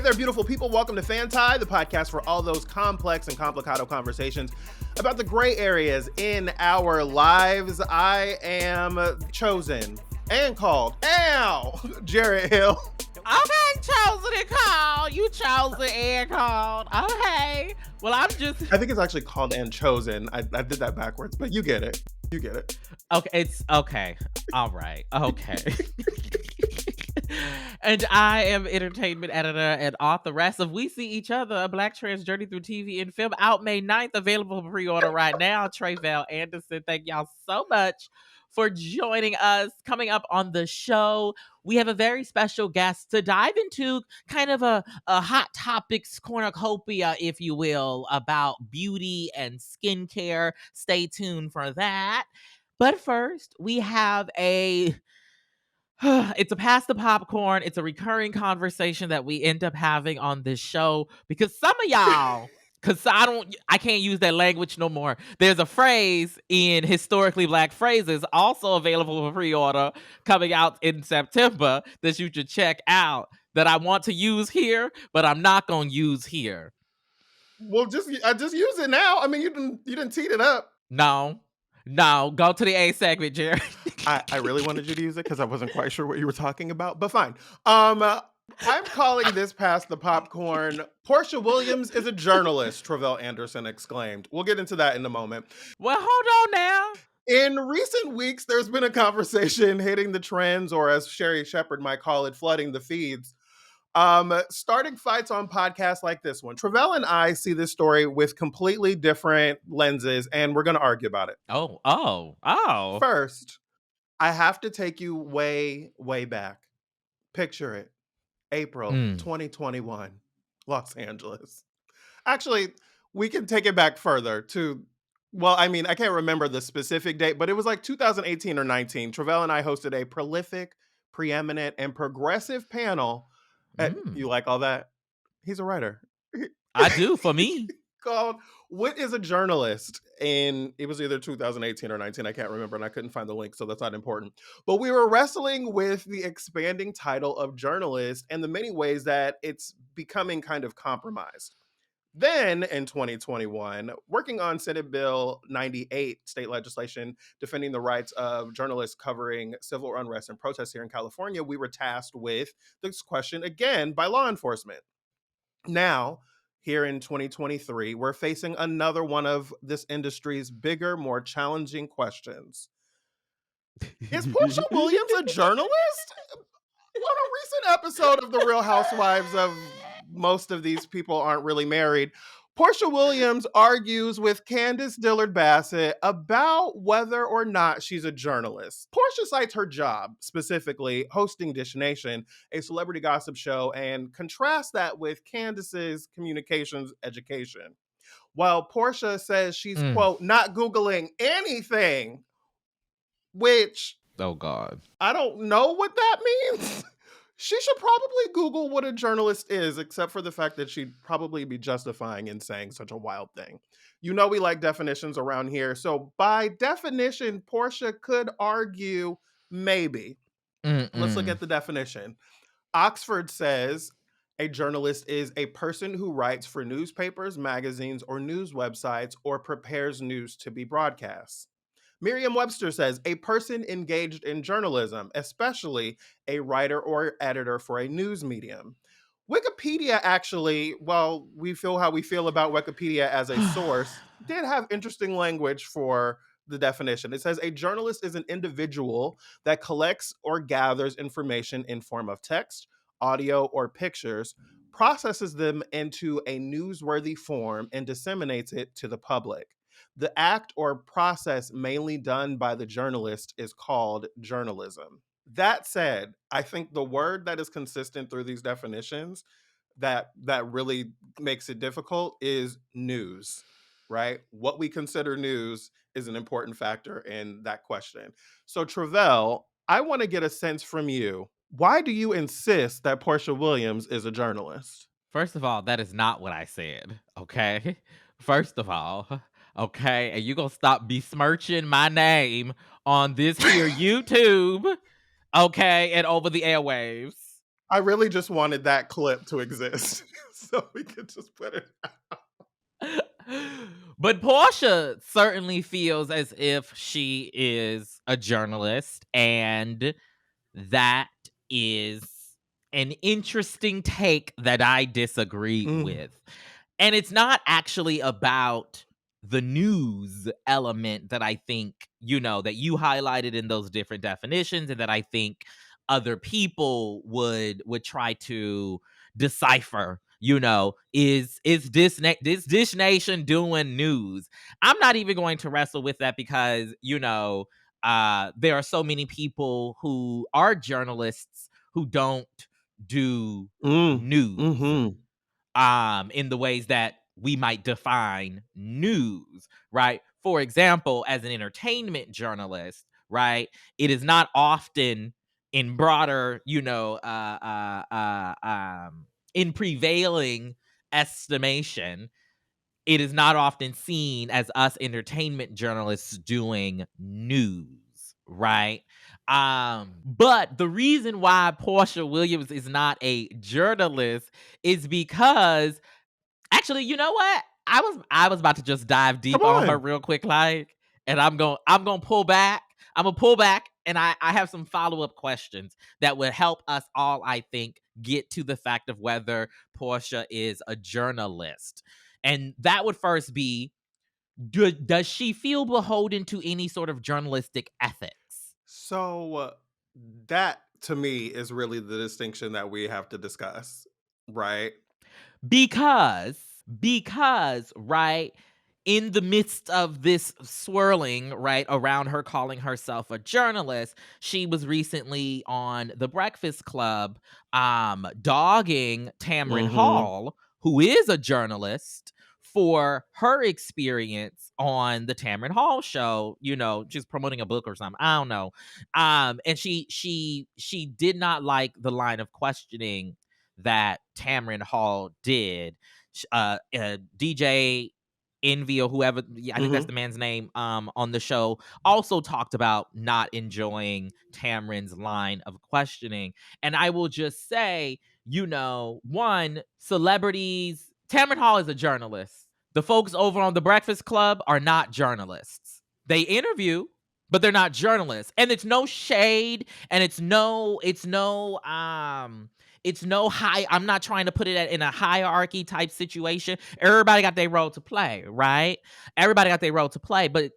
there, beautiful people. Welcome to FANTI, the podcast for all those complex and complicado conversations about the gray areas in our lives. I am chosen and called, Jarrett Hill. Okay, chosen and called. You chosen and called. Okay. Well, I'm just... I think it's actually called and chosen. I did that backwards, but you get it. You get it. Okay, it's okay. All right. Okay. And I am entertainment editor and authoress of We See Each Other, a Black trans journey through TV and film, out May 9th, available for pre-order right now. Tre'vell Anderson, thank y'all so much for joining us. Coming up on the show, we have a very special guest to dive into kind of a hot topics cornucopia, if you will, about beauty and skincare. Stay tuned for that. But first, we have it's a pass the popcorn. It's a recurring conversation that we end up having on this show because some of y'all, because I can't use that language no more. There's a phrase in Historically Black Phrases, also available for pre-order, coming out in September, that you should check out, that I want to use here, but I'm not gonna use here. Well, just use it now. I mean, you didn't teed it up. No, go to the A segment, Jerry. I really wanted you to use it because I wasn't quite sure what you were talking about, but fine. I'm calling this Pass the Popcorn. Porsha Williams is a journalist, Tre'vell Anderson exclaimed. We'll get into that in a moment. Well, hold on now. In recent weeks, there's been a conversation hitting the trends, or as Sherry Shepherd might call it, flooding the feeds. Starting fights on podcasts like this one. Tre'vell and I see this story with completely different lenses, and we're going to argue about it. Oh. First, I have to take you way, way back. Picture it. April 2021, Los Angeles. Actually, we can take it back further to, well, I mean, I can't remember the specific date, but it was like 2018 or 19. Tre'vell and I hosted a prolific, preeminent, and progressive panel. You like all that? He's a writer. I do, for me. Called What is a Journalist? And it was either 2018 or 19. I can't remember, and I couldn't find the link, so that's not important. But we were wrestling with the expanding title of journalist and the many ways that it's becoming kind of compromised. Then in 2021, working on Senate Bill 98, state legislation defending the rights of journalists covering civil unrest and protests here in California, we were tasked with this question again by law enforcement. Now, here in 2023, we're facing another one of this industry's bigger, more challenging questions. Is Porsha Williams a journalist? On a recent episode of The Real Housewives of Most of These People Aren't Really Married, Porsha Williams argues with Candace Dillard-Bassett about whether or not she's a journalist. Porsha cites her job, specifically hosting Dish Nation, a celebrity gossip show, and contrasts that with Candace's communications education. While Porsha says she's, quote, not Googling anything, which... Oh, God. I don't know what that means. She should probably Google what a journalist is, except for the fact that she'd probably be justifying in saying such a wild thing. You know we like definitions around here. So by definition, Porsha could argue maybe. Let's look at the definition. Oxford says a journalist is a person who writes for newspapers, magazines, or news websites, or prepares news to be broadcast. Merriam-Webster says a person engaged in journalism, especially a writer or editor for a news medium. Wikipedia actually, well, we feel how we feel about Wikipedia as a source, did have interesting language for the definition. It says a journalist is an individual that collects or gathers information in form of text, audio, or pictures, processes them into a newsworthy form, and disseminates it to the public. The act or process mainly done by the journalist is called journalism. That said, I think the word that is consistent through these definitions that really makes it difficult is news, right? What we consider news is an important factor in that question. So Tre'vell, I want to get a sense from you. Why do you insist that Porsha Williams is a journalist? First of all, that is not what I said, okay? First of all, okay? And you gonna stop besmirching my name on this here YouTube, okay? And over the airwaves. I really just wanted that clip to exist so we could just put it. But Porsha certainly feels as if she is a journalist, and that is an interesting take that I disagree Mm. with. And it's not actually about the news element that I think, that you highlighted in those different definitions, and that I think other people would try to decipher. Is this Dish Nation doing news? I'm not even going to wrestle with that because there are so many people who are journalists who don't do Mm. news Mm-hmm. in the ways that we might define news, right? For example, as an entertainment journalist, right, it is not often in broader, in prevailing estimation, it is not often seen as us entertainment journalists doing news, right? But the reason why Porsha Williams is not a journalist is because, actually, you know what? I was about to just dive Come deep on her on. real quick, and I'm gonna pull back. I'm gonna pull back, and I have some follow-up questions that would help us all, I think, get to the fact of whether Porsha is a journalist. And that would first be, does she feel beholden to any sort of journalistic ethics? So that to me is really the distinction that we have to discuss, right? Because right, in the midst of this swirling, right, around her calling herself a journalist, she was recently on The Breakfast Club, dogging Tamron Mm-hmm. Hall, who is a journalist, for her experience on the Tamron Hall show. She's promoting a book or something. I don't know. And she did not like the line of questioning that Tamron Hall did. DJ Envy, or whoever, yeah, I think that's Mm-hmm. the man's name, on the show, also talked about not enjoying Tamron's line of questioning. And I will just say, one, celebrities, Tamron Hall is a journalist. The folks over on The Breakfast Club are not journalists. They interview, but they're not journalists. And it's no shade, and it's no high. I'm not trying to put it in a hierarchy type situation. Everybody got their role to play, right? Everybody got their role to play, but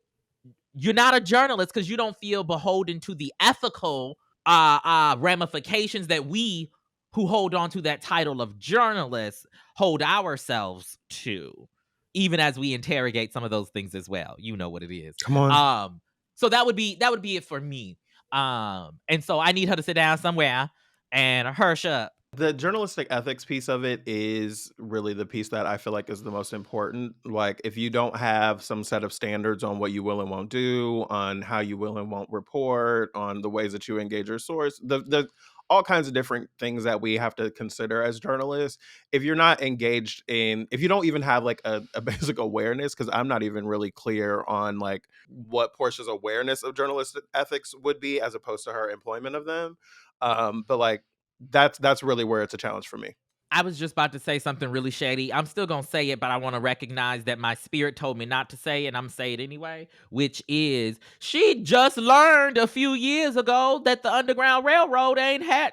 you're not a journalist because you don't feel beholden to the ethical ramifications that we who hold on to that title of journalist hold ourselves to, even as we interrogate some of those things as well. You know what it is. Come on. So that would be it for me. And so I need her to sit down somewhere and hush up. The journalistic ethics piece of it is really the piece that I feel like is the most important. Like, if you don't have some set of standards on what you will and won't do, on how you will and won't report, on the ways that you engage your source, the all kinds of different things that we have to consider as journalists. If you're not engaged in, if you don't even have like a basic awareness, because I'm not even really clear on like what Portia's awareness of journalistic ethics would be as opposed to her employment of them. But like that's really where it's a challenge for me. I was just about to say something really shady. I'm still going to say it, but I want to recognize that my spirit told me not to say it, and I'm say it anyway, which is, she just learned a few years ago that the Underground Railroad ain't had,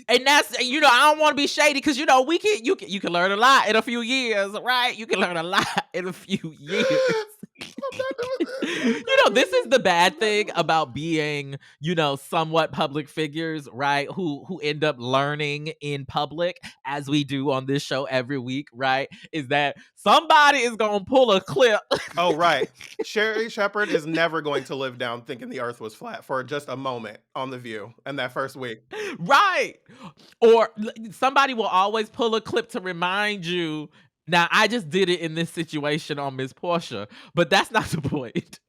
and that's, I don't want to be shady because, you can learn a lot in a few years, right? You can learn a lot in a few years. I'm not doing this. This is the bad thing about being, somewhat public figures, right? Who end up learning in public, as we do on this show every week, right? Is that somebody is gonna pull a clip. Oh, right. Sherry Shepherd is never going to live down thinking the earth was flat for just a moment on The View in that first week. Right. Or somebody will always pull a clip to remind you. Now, I just did it in this situation on Miss Porsha, but that's not the point.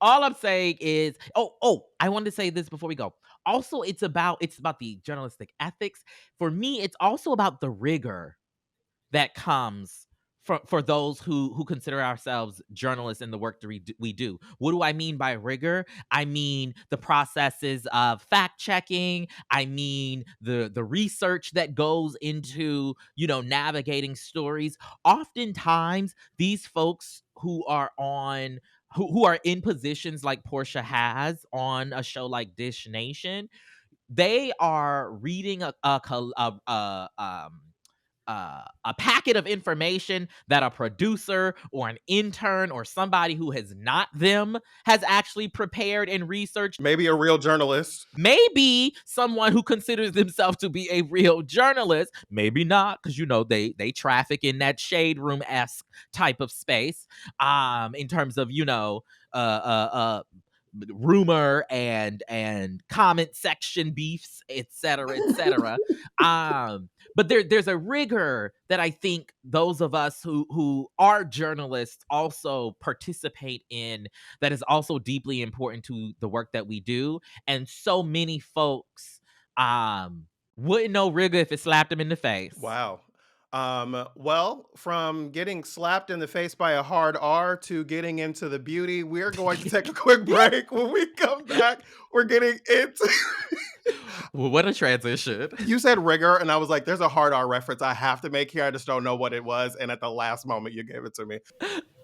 All I'm saying is, I wanted to say this before we go. Also, it's about the journalistic ethics. For me, it's also about the rigor that comes for those who consider ourselves journalists in the work that we do. What do I mean by rigor? I mean the processes of fact checking. I mean the research that goes into, navigating stories. Oftentimes, these folks who are in positions like Porsha has on a show like Dish Nation, they are reading a packet of information that a producer or an intern or somebody who has not them has actually prepared and researched. Maybe a real journalist. Maybe someone who considers themselves to be a real journalist, maybe not, because they traffic in that shade room-esque type of space, in terms of uh, uh, uh, rumor and comment section beefs, etc., etc. But there's a rigor that I think those of us who are journalists also participate in, that is also deeply important to the work that we do. And so many folks wouldn't know rigor if it slapped them in the face. Wow. Well, from getting slapped in the face by a hard R to getting into the beauty, we're going to take a quick break. When we come back, we're getting into. Well, what a transition. You said rigor, and I was like, there's a hard R reference I have to make here. I just don't know what it was. And at the last moment, you gave it to me.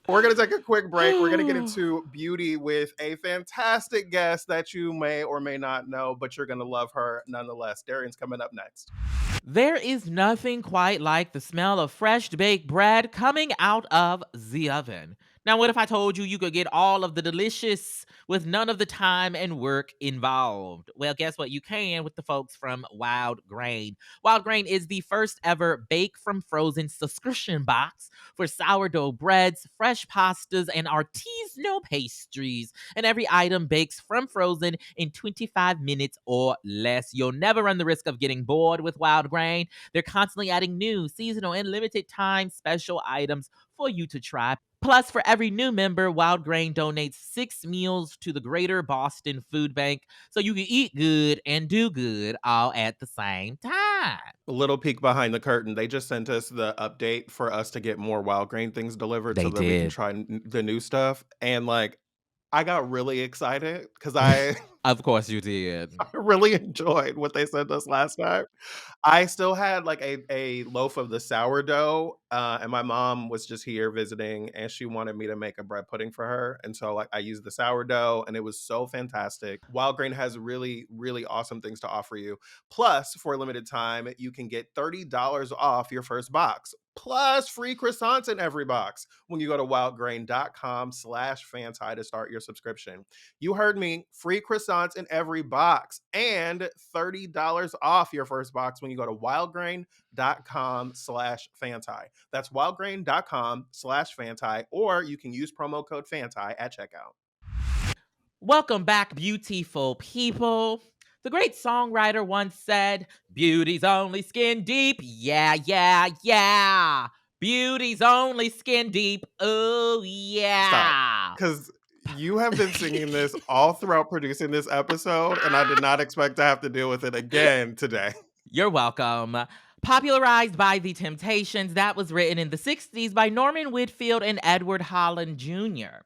We're going to take a quick break. We're going to get into beauty with a fantastic guest that you may or may not know, but you're going to love her nonetheless. Darian's coming up next. There is nothing quite like the smell of fresh baked bread coming out of the oven. Now, what if I told you could get all of the delicious with none of the time and work involved? Well, guess what? You can with the folks from Wild Grain. Wild Grain is the first ever bake from frozen subscription box for sourdough breads, fresh pastas, and artisanal pastries. And every item bakes from frozen in 25 minutes or less. You'll never run the risk of getting bored with Wild Grain. They're constantly adding new, seasonal, and limited time special items for you to try. Plus, for every new member, Wild Grain donates 6 meals to the Greater Boston Food Bank, so you can eat good and do good all at the same time. A little peek behind the curtain. They just sent us the update for us to get more Wild Grain things delivered They so that we can did. try the new stuff. And I got really excited because I Of course you did. really enjoyed what they sent us last time. I still had a loaf of the sourdough, and my mom was just here visiting, and she wanted me to make a bread pudding for her. And so I used the sourdough, and it was so fantastic. Wild Grain has really, really awesome things to offer you. Plus, for a limited time, you can get $30 off your first box. Plus free croissants in every box when you go to wildgrain.com/fanti to start your subscription. You heard me, free croissants in every box and $30 off your first box when you go to wildgrain.com/fanti. That's wildgrain.com/fanti, or you can use promo code FANTI at checkout. Welcome back, beautiful people. The great songwriter once said, "Beauty's only skin deep. Yeah, yeah, yeah. Beauty's only skin deep. Oh, yeah." Because you have been singing this all throughout producing this episode, and I did not expect to have to deal with it again today. You're welcome. Popularized by The Temptations, that was written in the 60s by Norman Whitfield and Edward Holland Jr.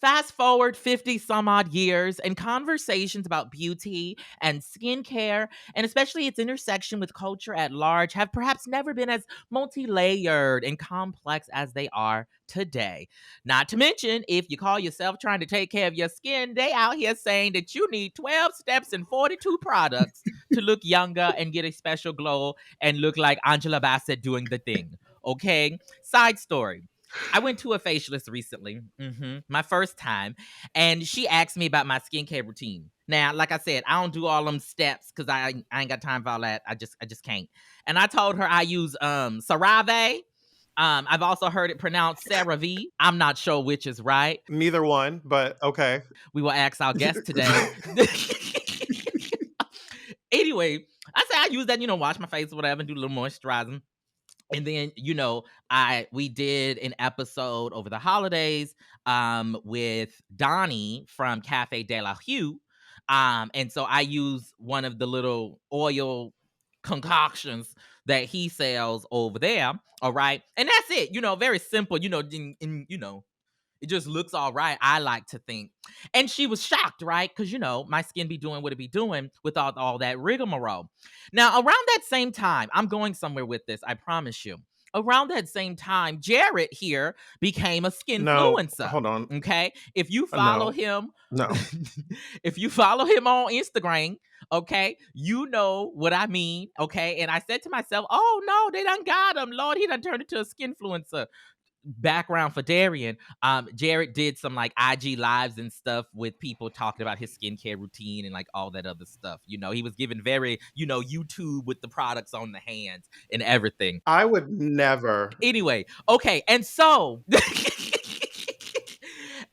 Fast forward 50 some odd years, and conversations about beauty and skincare, and especially its intersection with culture at large, have perhaps never been as multi-layered and complex as they are today. Not to mention, if you call yourself trying to take care of your skin, they out here saying that you need 12 steps and 42 products to look younger and get a special glow and look like Angela Bassett doing the thing. Okay? Side story. I went to a facialist recently, my first time, and she asked me about my skincare routine. Now, like I said, I don't do all them steps because I ain't got time for all that. I just can't. And I told her I use CeraVe. I've also heard it pronounced CeraVe. I'm not sure which is right. Neither one, but okay. We will ask our guest today. Anyway, I say I use that, wash my face or whatever, and do a little moisturizing. And then, we did an episode over the holidays with Donnie from Cafe de la Hue. And so I use one of the little oil concoctions that he sells over there. All right. And that's it. Very simple, it just looks all right, I like to think. And she was shocked, right? Because, my skin be doing what it be doing without all that rigmarole. Now, around that same time, I'm going somewhere with this, I promise you. Around that same time, Jarrett here became a No, skinfluencer. hold on. Okay. If you follow No, him, no. if you follow him on Instagram, okay, you know what I mean. Okay. And I said to myself, oh no, they done got him. Lord, he done turned into a skinfluencer. Background for Darian, Jarrett did some like IG lives and stuff with people talking about his skincare routine and like all that other stuff. He was given very, YouTube with the products on the hands and everything. I would never. Anyway, okay, and so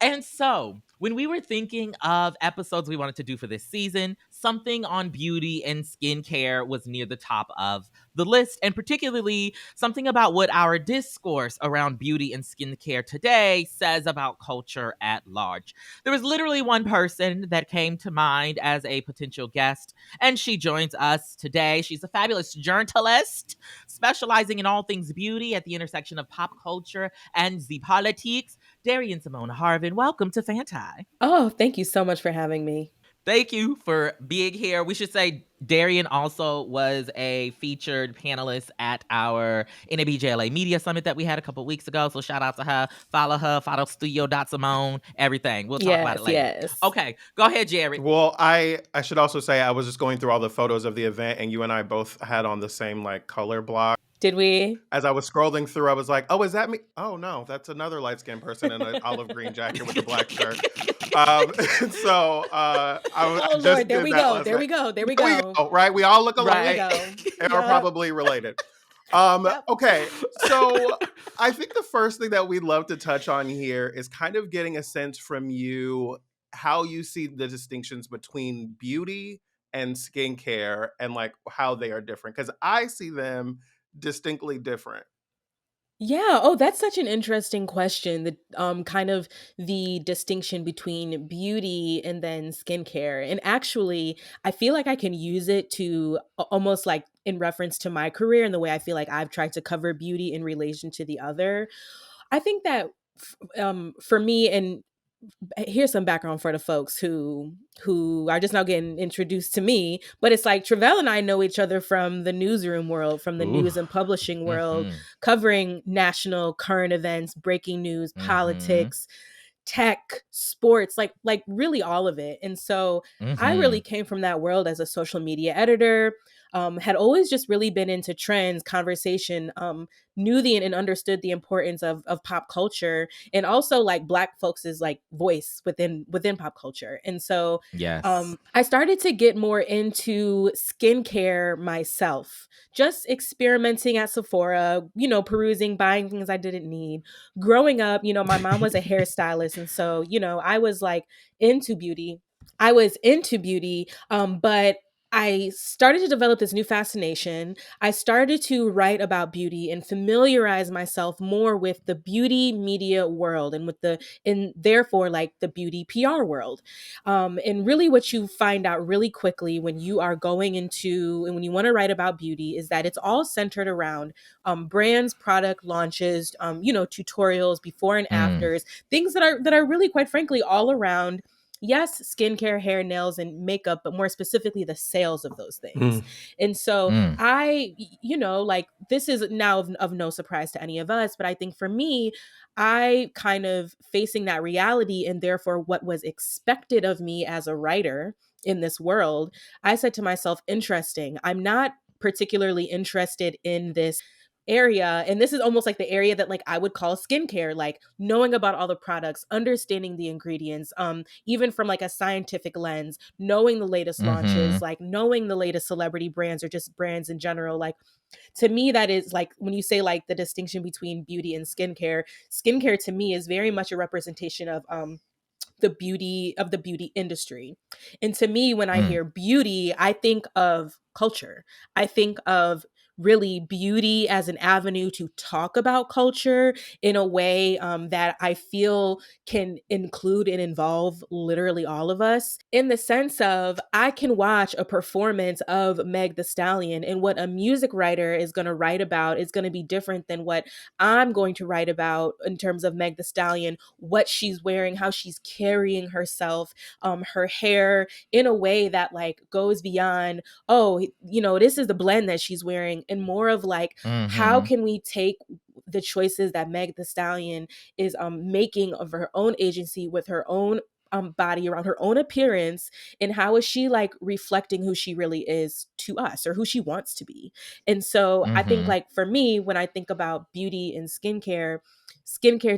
and so when we were thinking of episodes we wanted to do for this season, something on beauty and skincare was near the top of the list, and particularly something about what our discourse around beauty and skincare today says about culture at large. There was literally one person that came to mind as a potential guest, and she joins us today. She's a fabulous journalist specializing in all things beauty at the intersection of pop culture and the politics. Darian Symoné Harvin, welcome to FANTI. Oh, thank you so much for having me. Thank you for being here. We should say Darian also was a featured panelist at our NABJLA Media Summit that we had a couple weeks ago. So shout out to her. Follow studio.simone, everything. We'll talk about it later. Yes. Okay, go ahead, Jarrett. Well, I should also say I was just going through all the photos of the event, and you and I both had on the same like color block. Did we? As I was scrolling through, I was like, "Oh, is that me? Oh no, that's another light skinned person in an olive green jacket with a black shirt." So I Oh just Lord, there did we that go. last There we night. go. There we There we go. go. Right? We all look There alike we go. and are Yup. probably related. Yep. Okay, so I think the first thing that we'd love to touch on here is kind of getting a sense from you how you see the distinctions between beauty and skincare and like how they are different. Because I see them distinctly different. Yeah. Oh, that's such an interesting question. The kind of the distinction between beauty and then skincare. And actually, I feel like I can use it to almost like in reference to my career and the way I feel like I've tried to cover beauty in relation to the other. I think that for me, and here's some background for the folks who are just now getting introduced to me, but it's like Tre'vell and I know each other from the newsroom world, from the Ooh. news and publishing world, Mm-hmm. covering national current events, breaking news, Mm-hmm. politics, tech, sports, like really all of it. And so I Mm-hmm. really came from that world as a social media editor. Had always just really been into trends, conversation, knew the and understood the importance of pop culture, and also like Black folks' like voice within pop culture. And so Yes. I started to get more into skincare myself, just experimenting at Sephora, perusing, buying things I didn't need. Growing up, my mom was a hairstylist. And so, I was like into beauty. I was into beauty, but I started to develop this new fascination. I started to write about beauty and familiarize myself more with the beauty media world and therefore like the beauty PR world. And really, what you find out really quickly when you are going into and when you want to write about beauty is that it's all centered around brands, product launches, tutorials, before and Mm. afters, things that are really, quite frankly, all around. Yes, skincare, hair, nails, and makeup, but more specifically, the sales of those things. And so Mm. like this is now of no surprise to any of us, but I think for me, I kind of facing that reality and therefore what was expected of me as a writer in this world, I said to myself, interesting. I'm not particularly interested in this area, and this is almost like the area that like I would call skincare, like knowing about all the products, understanding the ingredients, even from like a scientific lens, knowing the latest Mm-hmm. launches, like knowing the latest celebrity brands or just brands in general. Like to me, that is like when you say like the distinction between beauty and skincare to me is very much a representation of the beauty industry. And to me, when I Mm. hear beauty, I think of culture. I think of really beauty as an avenue to talk about culture in a way that I feel can include and involve literally all of us, in the sense of I can watch a performance of Meg the Stallion, and what a music writer is going to write about is going to be different than what I'm going to write about in terms of Meg the Stallion, what she's wearing, how she's carrying herself, her hair, in a way that like goes beyond, oh, this is the blend that she's wearing, and more of like, how Mm-hmm. can we take the choices that Meg the Stallion is making of her own agency with her own body, around her own appearance, and how is she like reflecting who she really is to us, or who she wants to be. And so I think, Mm-hmm. like, for me, when I think about beauty and skincare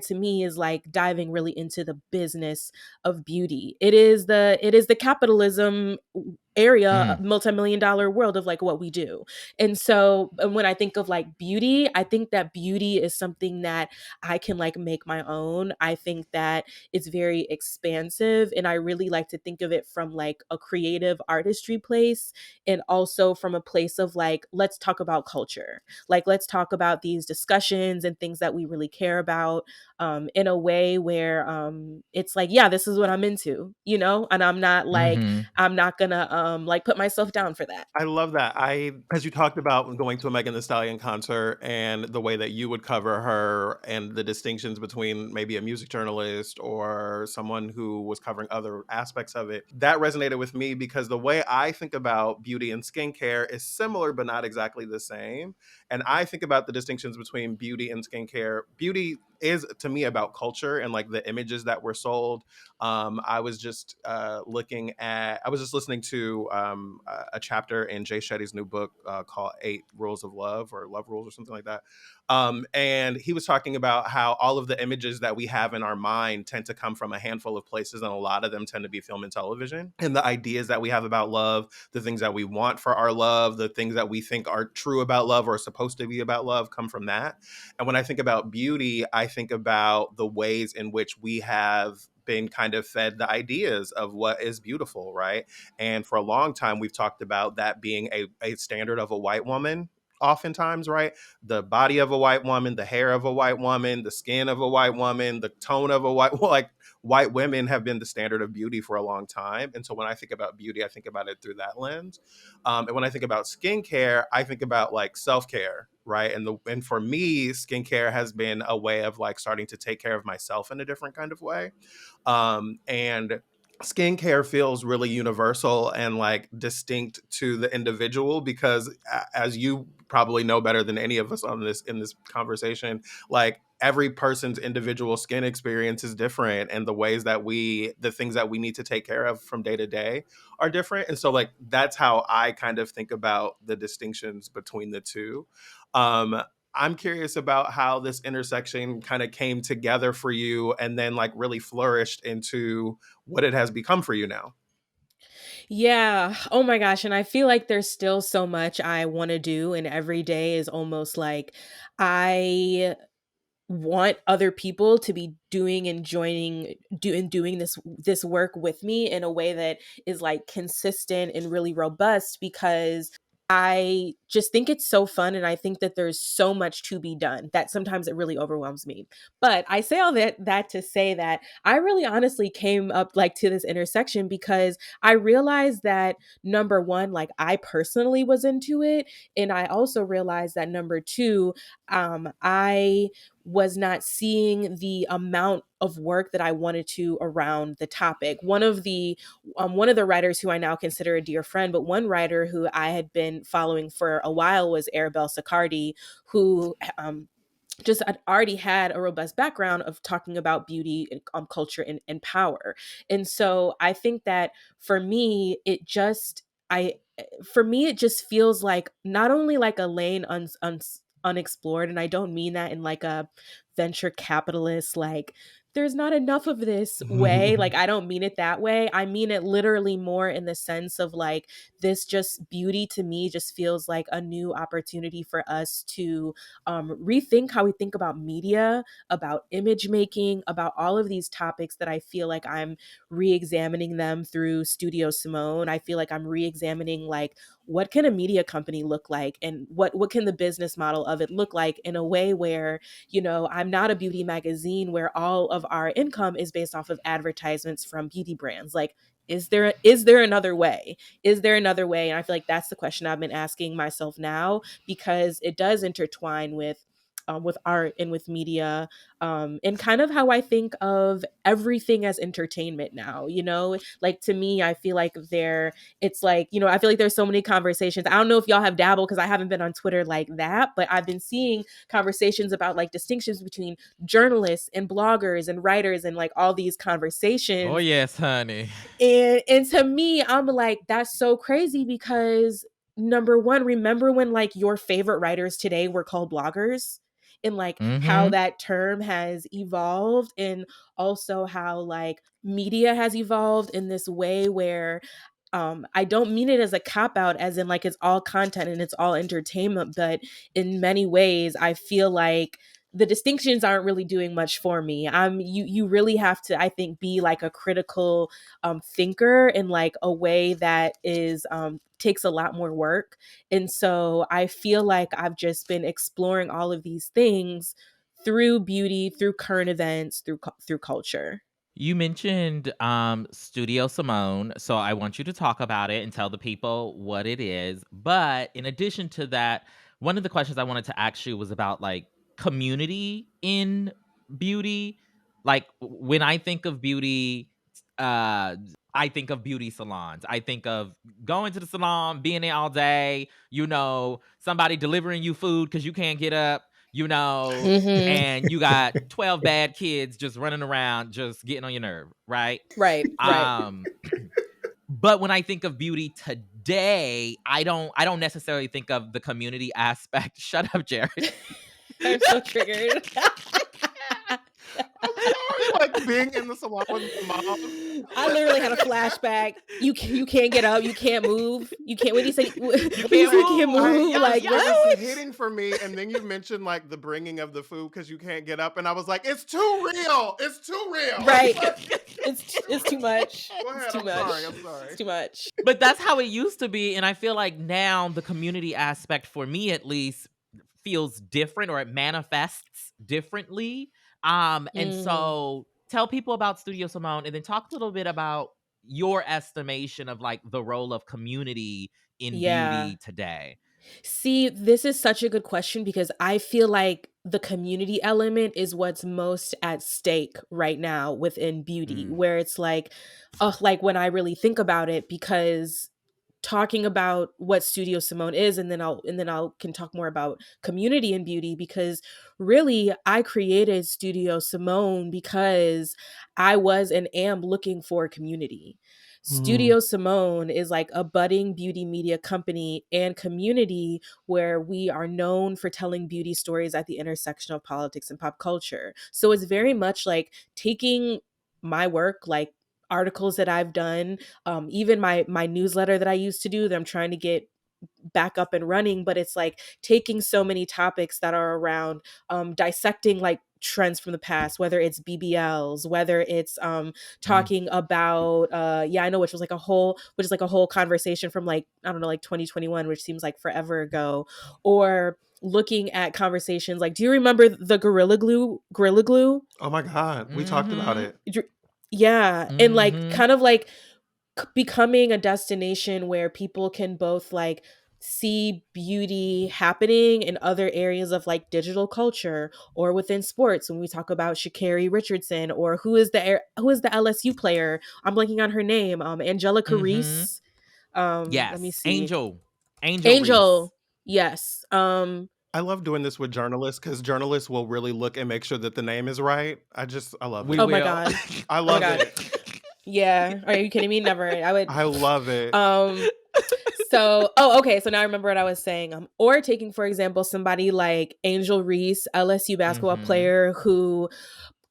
to me is like diving really into the business of beauty. It is the capitalism area, Mm. multi-million dollar world of like what we do. And so when I think of like beauty, I think that beauty is something that I can like make my own. I think that it's very expansive, and I really like to think of it from like a creative artistry place, and also from a place of like, let's talk about culture. Like, let's talk about these discussions and things that we really care about, in a way where it's like, yeah, this is what I'm into, and Mm-hmm. I'm not gonna like put myself down for that. I love that. As you talked about going to a Megan Thee Stallion concert and the way that you would cover her and the distinctions between maybe a music journalist or someone who was covering other aspects of it, that resonated with me because the way I think about beauty and skincare is similar, but not exactly the same. And I think about the distinctions between beauty and skincare. Beauty is to me about culture and like the images that were sold. I was just I was just listening to a chapter in Jay Shetty's new book called Eight Rules of Love, or Love Rules or something like that. And he was talking about how all of the images that we have in our mind tend to come from a handful of places, and a lot of them tend to be film and television. And the ideas that we have about love, the things that we want for our love, the things that we think are true about love or are supposed to be about love come from that. And when I think about beauty, I think about the ways in which we have been kind of fed the ideas of what is beautiful, right? And for a long time, we've talked about that being a standard of a white woman, oftentimes, right? The body of a white woman, the hair of a white woman, the skin of a white woman, the tone of a white, like white women have been the standard of beauty for a long time. And so when I think about beauty, I think about it through that lens. And when I think about skincare, I think about like self-care, right? And for me, skincare has been a way of like starting to take care of myself in a different kind of way. And skincare feels really universal and like distinct to the individual because as you probably know better than any of us on this in this conversation, like every person's individual skin experience is different, and the things that we need to take care of from day to day are different. And so like that's how I kind of think about the distinctions between the two. um I'm curious about how this intersection kind of came together for you and then like really flourished into what it has become for you now. Yeah. Oh my gosh. And I feel like there's still so much I want to do. And every day is almost like I want other people to be doing and doing this work with me in a way that is like consistent and really robust, because I just think it's so fun, and I think that there's so much to be done that sometimes it really overwhelms me. But I say all that to say that I really honestly came up like to this intersection because I realized that, number one, like I personally was into it, and I also realized that, number two, I was not seeing the amount of work that I wanted to around the topic. One of the writers who I now consider a dear friend, but one writer who I had been following for a while, was Sha'Carri, who just had already had a robust background of talking about beauty and culture and power. And so I think that for me, it just feels like not only like a lane unexplored, and I don't mean that in like a venture capitalist, like there's not enough of this way. Like, I don't mean it that way. I mean it literally more in the sense of like, this just beauty to me just feels like a new opportunity for us to rethink how we think about media, about image making, about all of these topics that I feel like I'm re-examining them through Studio Simone. I feel like I'm re-examining like what can a media company look like, and what can the business model of it look like in a way where, you know, I'm not a beauty magazine where all of our income is based off of advertisements from beauty brands. Like, is there another way? Is there another way? And I feel like that's the question I've been asking myself now, because it does intertwine with art and with media, and kind of how I think of everything as entertainment now. You know, like to me, I feel like it's like, you know, I feel like there's so many conversations. I don't know if y'all have dabbled, because I haven't been on Twitter like that, but I've been seeing conversations about like distinctions between journalists and bloggers and writers and like all these conversations. Oh yes, honey. And to me, I'm like, that's so crazy, because number one, remember when like your favorite writers today were called bloggers, and like how that term has evolved, and also how like media has evolved in this way where I don't mean it as a cop out, as in like it's all content and it's all entertainment, but in many ways I feel like the distinctions aren't really doing much for me. You really have to, I think, be like a critical thinker in like a way that is takes a lot more work. And so I feel like I've just been exploring all of these things through beauty, through current events, through culture. You mentioned Studio Simone, so I want you to talk about it and tell the people what it is. But in addition to that, one of the questions I wanted to ask you was about like community in beauty. Like when I think of beauty, I think of beauty salons. I think of going to the salon, being there all day, you know, somebody delivering you food because you can't get up, you know, Mm-hmm. and you got 12 bad kids just running around, just getting on your nerve, right? Right. But when I think of beauty today, I don't necessarily think of the community aspect. Shut up, Jarrett. I'm so triggered. I'm sorry, like being in the salon with my mom. I literally had a flashback. You can't get up. You can't move. You can't. What do you say? You can't move. Like It what? was hitting for me, and then you mentioned like the bringing of the food because you can't get up, and I was like, it's too real. It's too real. Right. It's too much. Go ahead. It's too I'm much. sorry. I'm sorry. It's too much. But that's how it used to be, and I feel like now the community aspect, for me at least, feels different, or it manifests differently. And so tell people about Studio Simone, and then talk a little bit about your estimation of like the role of community in beauty today. See, this is such a good question, because I feel like the community element is what's most at stake right now within beauty, where it's like when I really think about it, because talking about what Studio Simone is, and then I'll can talk more about community and beauty, because really I created Studio Simone because I was and am looking for a community. Studio Simone is like a budding beauty media company and community where we are known for telling beauty stories at the intersection of politics and pop culture. So it's very much like taking my work, like articles that I've done, even my newsletter that I used to do that I'm trying to get back up and running, but it's like taking so many topics that are around dissecting like trends from the past, whether it's BBLs, whether it's talking about I know, which is like a whole conversation from like, I don't know, like 2021, which seems like forever ago, or looking at conversations like, do you remember the Gorilla Glue? Oh my God, we talked about it. Yeah. And like kind of like becoming a destination where people can both like see beauty happening in other areas of like digital culture or within sports. When we talk about Sha'Carri Richardson, or who is the LSU player, I'm blanking on her name, Angelica Reese. Yes. Let me see. Angel Reese. Yes. I love doing this with journalists, because journalists will really look and make sure that the name is right. I love it. My God. I love it. Yeah. Are you kidding me? Never. I love it. So now I remember what I was saying. Or taking, for example, somebody like Angel Reese, LSU basketball player, who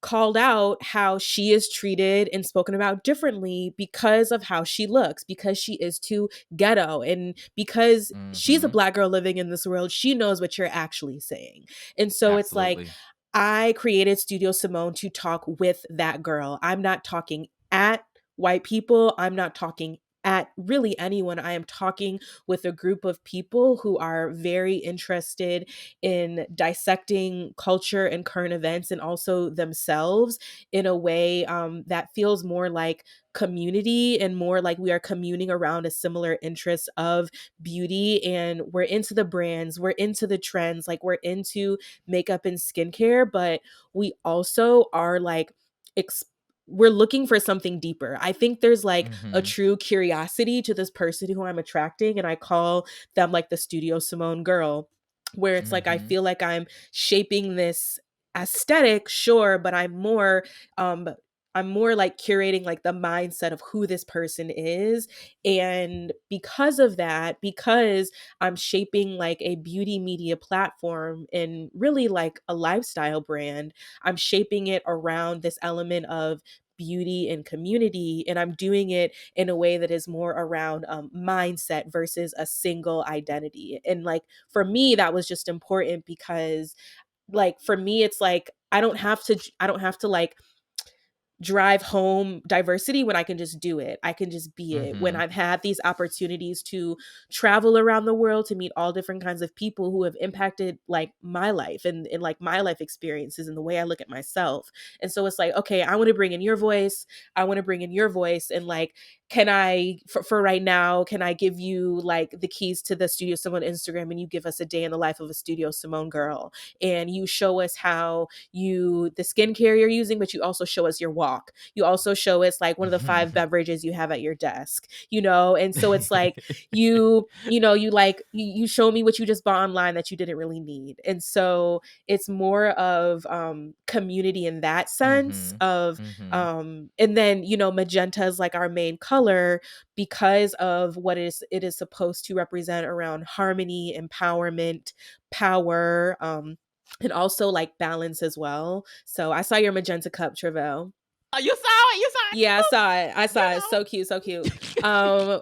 called out how she is treated and spoken about differently because of how she looks, because she is too ghetto, and because she's a Black girl living in this world, she knows what you're actually saying. And so it's like, I created Studio Simone to talk with that girl. I'm not talking at white people. I'm not talking at really anyone. I am talking with a group of people who are very interested in dissecting culture and current events and also themselves in a way that feels more like community and more like we are communing around a similar interest of beauty. And we're into the brands, we're into the trends, like we're into makeup and skincare, but we also are like ex- we're looking for something deeper. I think there's like a Mm-hmm. true curiosity to this person who I'm attracting, and I call them like the Studio Simone girl, where it's like I Mm-hmm. feel like I'm shaping this aesthetic, sure, but um I'm more like curating like the mindset of who this person is. And because of that, because I'm shaping like a beauty media platform and really like a lifestyle brand, I'm shaping it around this element of beauty and community. And I'm doing it in a way that is more around mindset versus a single identity. And like for me, that was just important because like for me, it's like I don't have to like drive home diversity when I can just do it. I can just be it. When Mm-hmm. I've had these opportunities to travel around the world to meet all different kinds of people who have impacted like my life and like my life experiences and the way I look at myself. And so it's like, okay, I want to bring in your voice. I want to bring in your voice. And like, can I, for right now, can I give you like the keys to the Studio Simone Instagram and you give us a day in the life of a Studio Simone girl and you show us how the skincare you're using, but you also show us your walk. You also show us like one of the five beverages you have at your desk, you know? And so it's like you show me what you just bought online that you didn't really need. And so it's more of community in that sense Mm-hmm. of Mm-hmm. and then, magenta is like our main color because of what it is supposed to represent around harmony, empowerment, power, and also like balance as well. So I saw your magenta cup, Tre'vell. Oh, you saw it. You saw it Yeah, I saw it. I too. saw it. So cute, so cute.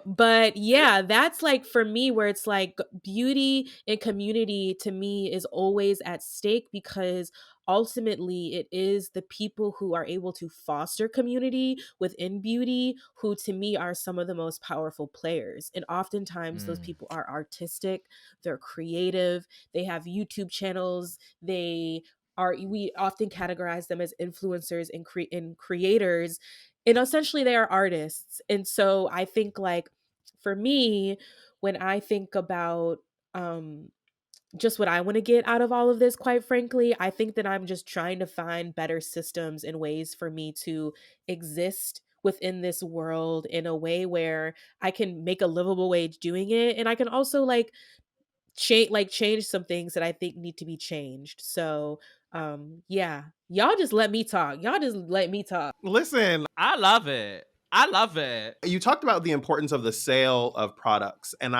But yeah, that's like for me where it's like beauty and community to me is always at stake because ultimately it is the people who are able to foster community within beauty who to me are some of the most powerful players. And oftentimes those Mm. people are artistic, they're creative, they have YouTube channels, we often categorize them as influencers and creators, and essentially they are artists. And so I think like for me, when I think about um just what I want to get out of all of this, quite frankly, I think that I'm just trying to find better systems and ways for me to exist within this world in a way where I can make a livable wage doing it, and I can also change some things that I think need to be changed. So yeah, y'all just let me talk. Y'all just let me talk. Listen, I love it. I love it. you talked about the importance of the sale of products, and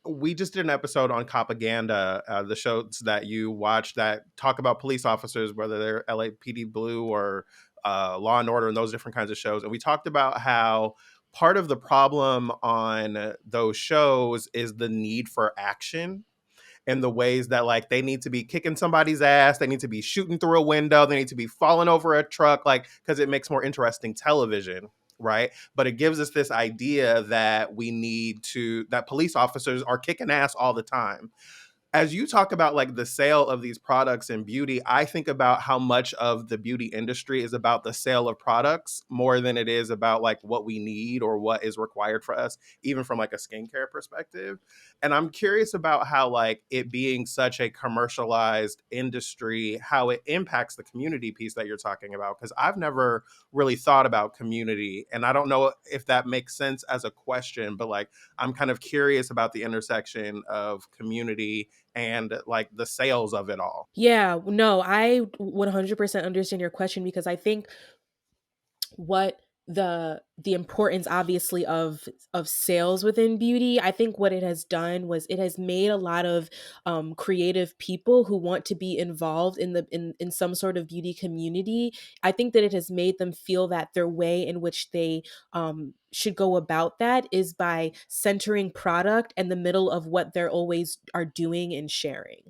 we just did an episode on Propaganda, the shows that you watch that talk about police officers, whether they're LAPD Blue or Law and Order, and those different kinds of shows. And we talked about how part of the problem on those shows is the need for action in the ways that like they need to be kicking somebody's ass, they need to be shooting through a window, they need to be falling over a truck, like because it makes more interesting television, right? But it gives us this idea that that police officers are kicking ass all the time. As you talk about like the sale of these products in beauty, I think about how much of the beauty industry is about the sale of products more than it is about like what we need or what is required for us, even from like a skincare perspective. And I'm curious about how like it being such a commercialized industry, how it impacts the community piece that you're talking about. Because I've never really thought about community. And I don't know if that makes sense as a question, but like I'm kind of curious about the intersection of community and like the sales of it all. Yeah, no, I 100% understand your question because I think what the importance obviously of sales within beauty, I think what it has done was it has made a lot of creative people who want to be involved in some sort of beauty community. I think that it has made them feel that their way in which they should go about that is by centering product in the middle of what they're always are doing and sharing.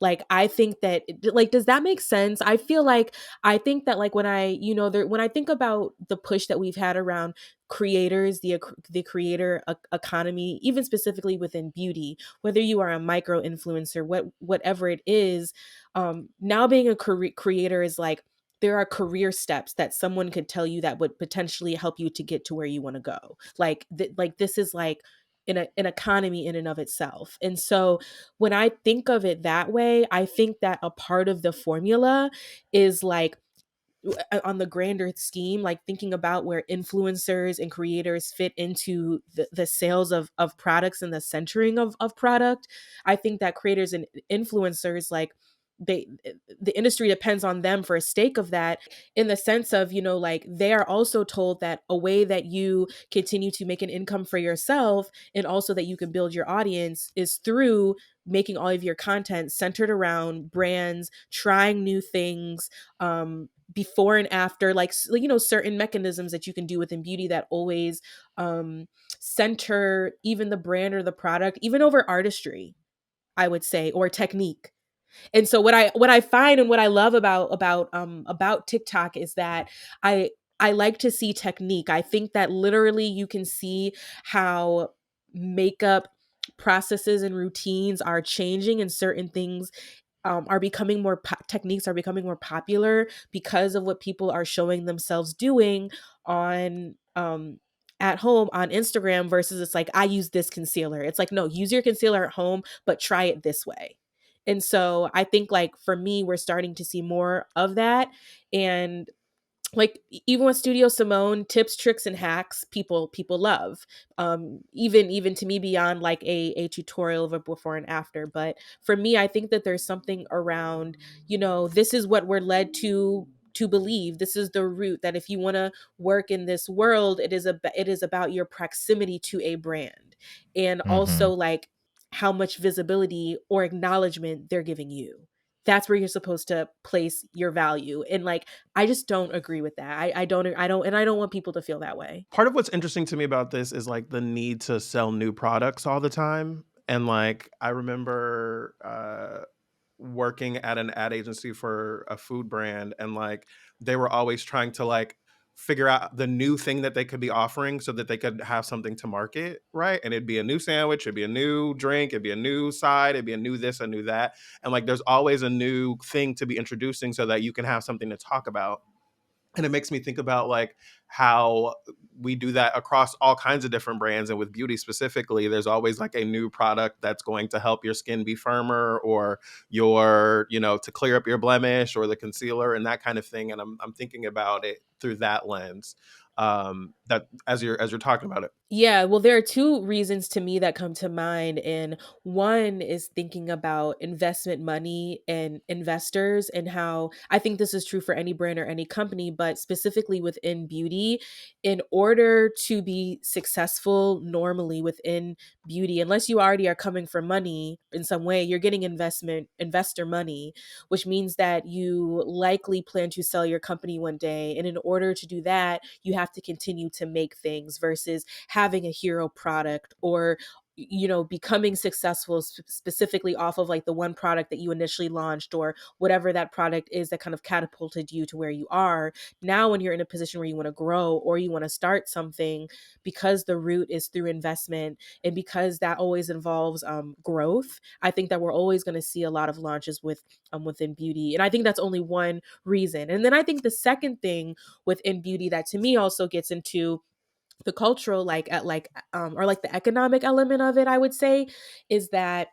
Like, I think that, like, does that make sense? I think that, like, when I, when I think about the push that we've had around creators, the creator economy, even specifically within beauty, whether you are a micro influencer, whatever it is, now being a creator is like, there are career steps that someone could tell you that would potentially help you to get to where you want to go. Like, this is like an economy in and of itself. And so when I think of it that way, I think that a part of the formula is like, on the grander scheme, like thinking about where influencers and creators fit into the sales of products and the centering of product. I think that creators and influencers, like, they the industry depends on them for a stake of that, in the sense of, like, they are also told that a way that you continue to make an income for yourself, and also that you can build your audience, is through making all of your content centered around brands, trying new things, before and after, like, certain mechanisms that you can do within beauty that always center even the brand or the product, even over artistry, I would say, or technique. And so what I find and what I love about TikTok is that I like to see technique. I think that literally you can see how makeup processes and routines are changing, and certain things are becoming techniques are becoming more popular because of what people are showing themselves doing on at home on Instagram, versus it's like, I use this concealer. It's like, no, use your concealer at home, but try it this way. And so I think, like, for me, we're starting to see more of that. And, like, even with Studio Simone, tips, tricks, and hacks, people love, even to me, beyond like a tutorial of a before and after. But for me, I think that there's something around, this is what we're led to believe. This is the root, that if you want to work in this world, it is about your proximity to a brand, and Mm-hmm. also, like, how much visibility or acknowledgement they're giving you. That's where you're supposed to place your value. And, like, I just don't agree with that. And I don't want people to feel that way. Part of what's interesting to me about this is like the need to sell new products all the time. And like, I remember working at an ad agency for a food brand, and like they were always trying to like figure out the new thing that they could be offering so that they could have something to market, right? And it'd be a new sandwich, it'd be a new drink, it'd be a new side, it'd be a new this, a new that. And like there's always a new thing to be introducing so that you can have something to talk about. And it makes me think about like how we do that across all kinds of different brands, and with beauty specifically, there's always like a new product that's going to help your skin be firmer, or your, to clear up your blemish, or the concealer and that kind of thing. And I'm thinking about it through that lens, that as you're talking about it. Yeah, well, there are two reasons to me that come to mind. And one is thinking about investment money and investors, and how I think this is true for any brand or any company, but specifically within beauty. In order to be successful normally within beauty, unless you already are coming for money in some way, you're getting investor money, which means that you likely plan to sell your company one day. And in order to do that, you have to continue to make things, versus having a hero product, or becoming successful specifically off of like the one product that you initially launched, or whatever that product is that kind of catapulted you to where you are now. When you're in a position where you want to grow or you want to start something, because the root is through investment, and because that always involves growth, I think that we're always going to see a lot of launches within beauty. And I think that's only one reason. And then I think the second thing within beauty that to me also gets into the cultural, or like the economic element of it, I would say, is that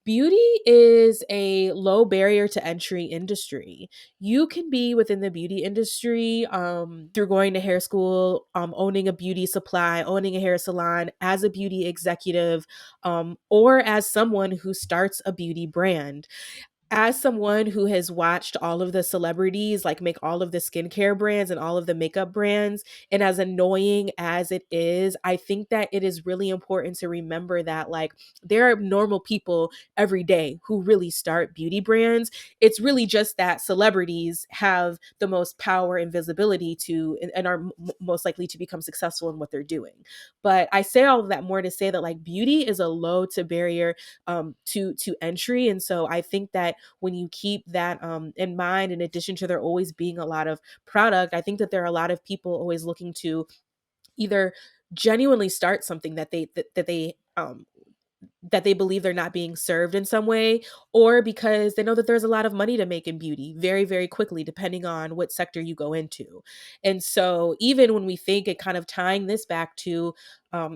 beauty is a low barrier to entry industry. You can be within the beauty industry through going to hair school, owning a beauty supply, owning a hair salon, as a beauty executive, or as someone who starts a beauty brand. as someone who has watched all of the celebrities like make all of the skincare brands and all of the makeup brands, and as annoying as it is, I think that it is really important to remember that like there are normal people every day who really start beauty brands. It's really just that celebrities have the most power and visibility to and are most likely to become successful in what they're doing. But I say all of that more to say that like beauty is a low to barrier to entry, and so I think that when you keep that in mind, in addition to there always being a lot of product, I think that there are a lot of people always looking to either genuinely start something that they believe they're not being served in some way, or because they know that there's a lot of money to make in beauty very, very quickly, depending on what sector you go into. And so, even when we think it kind of tying this back to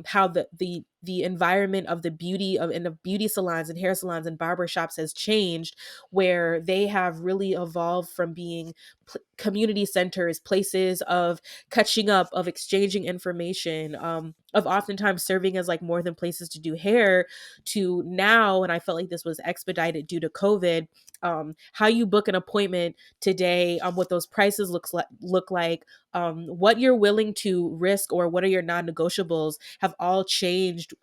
how the environment of the beauty of in the beauty salons and hair salons and barbershops has changed, where they have really evolved from being community centers, places of catching up, of exchanging information, of oftentimes serving as like more than places to do hair, to now, and I felt like this was expedited due to COVID, how you book an appointment today, what those prices look like, what you're willing to risk, or what are your non-negotiables, have all changed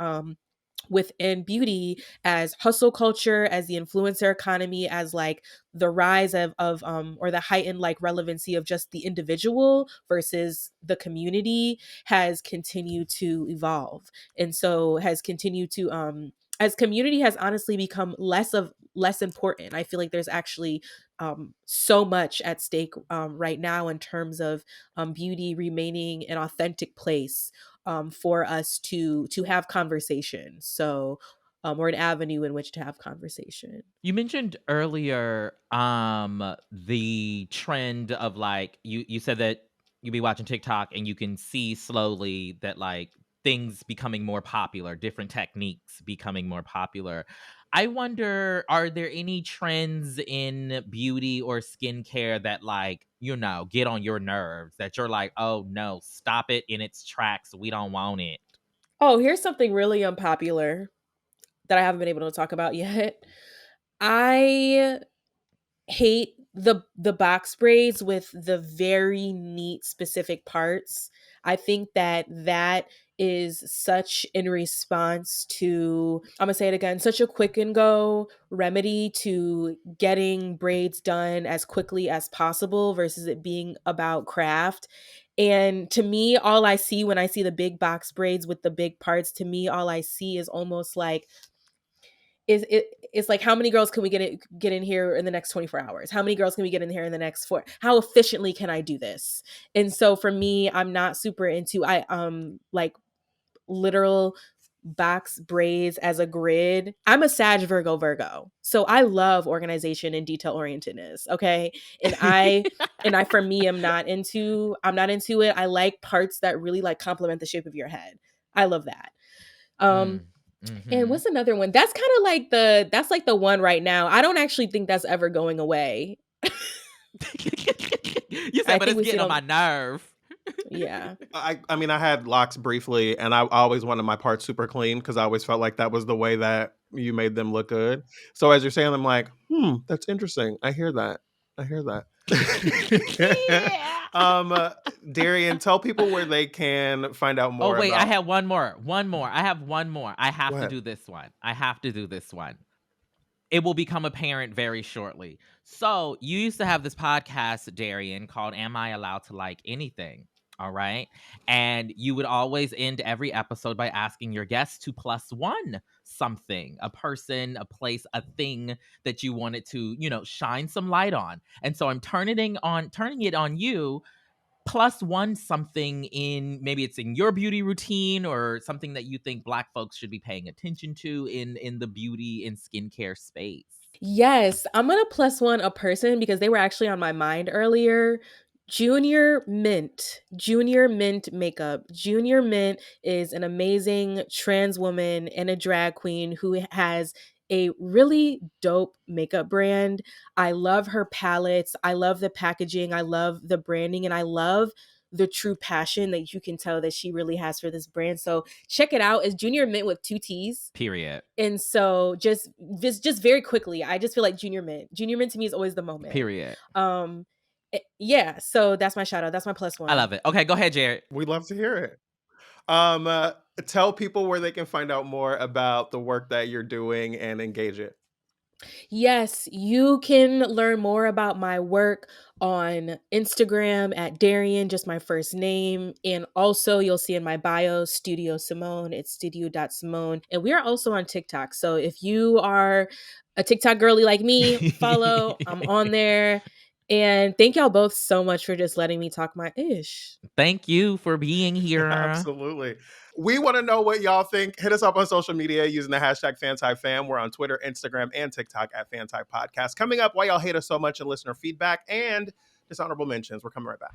within beauty, as hustle culture, as the influencer economy, as like the rise of or the heightened like relevancy of just the individual versus the community has continued to evolve. And so has continued to as community has honestly become less important. I feel like there's actually so much at stake right now in terms of beauty remaining an authentic place for us to have conversation. So, or an avenue in which to have conversation. You mentioned earlier the trend of like you said that you be watching TikTok and you can see slowly that like things becoming more popular, different techniques becoming more popular. I wonder, are there any trends in beauty or skincare that like, get on your nerves, that you're like, "Oh no, stop it in its tracks. We don't want it." Oh, here's something really unpopular that I haven't been able to talk about yet. I hate the box braids with the very neat specific parts. I think that that is such in response to, I'm gonna say it again, such a quick and go remedy to getting braids done as quickly as possible versus it being about craft. And to me, all I see when I see the big box braids with the big parts, to me all I see is almost like it's like, how many girls can we get in here in the next 24 hours? How many girls can we get in here in the next 4? How efficiently can I do this? And so for me, I'm not super into I like literal box braids as a grid. I'm a Sag Virgo. So I love organization and detail orientedness, okay? And I for me I'm not into it. I like parts that really like complement the shape of your head. I love that. Um Mm. and Mhm. what's another one? That's kind of like that's like the one right now. I don't actually think that's ever going away. You said, I but think it's we see getting it on on, my nerve. yeah. I mean, I had locks briefly, and I always wanted my parts super clean because I always felt like that was the way that you made them look good. So as you're saying, I'm like, that's interesting. I hear that. I hear that. Yeah. Darian, tell people where they can find out Oh more wait, I about. have one more. One more. I have one more. I Go have to ahead. do this one. I have to do this one. It will become apparent very shortly. So, you used to have this podcast, Darian, called Am I Allowed to Like Anything? All right. And you would always end every episode by asking your guests to plus one something, a person, a place, a thing that you wanted to, shine some light on. And so I'm turning it on you, plus one something in, maybe it's in your beauty routine or something that you think Black folks should be paying attention to in the beauty and skincare space. Yes, I'm gonna plus one a person because they were actually on my mind earlier. Junior Mint makeup. Junior Mint is an amazing trans woman and a drag queen who has a really dope makeup brand. I love her palettes. I love the packaging. I love the branding, and I love the true passion that you can tell that she really has for this brand. So check it out. It's Junior Mint with 2 T's. Period. And so just very quickly, I just feel like Junior Mint to me is always the moment. Period. Yeah, so that's my shout out. That's my +1. I love it. Okay, go ahead, Jarrett. We love to hear it. Tell people where they can find out more about the work that you're doing and engage it. Yes, you can learn more about my work on Instagram at Darian, just my first name. And also you'll see in my bio, Studio Simone. It's studio.simone. And we are also on TikTok. So if you are a TikTok girly like me, follow. I'm on there. And thank y'all both so much for just letting me talk my ish. Thank you for being here. Absolutely. We want to know what y'all think. Hit us up on social media using the hashtag FantiFam. We're on Twitter, Instagram, and TikTok at Fanti Podcast. Coming up, why y'all hate us so much and listener feedback and dishonorable mentions. We're coming right back.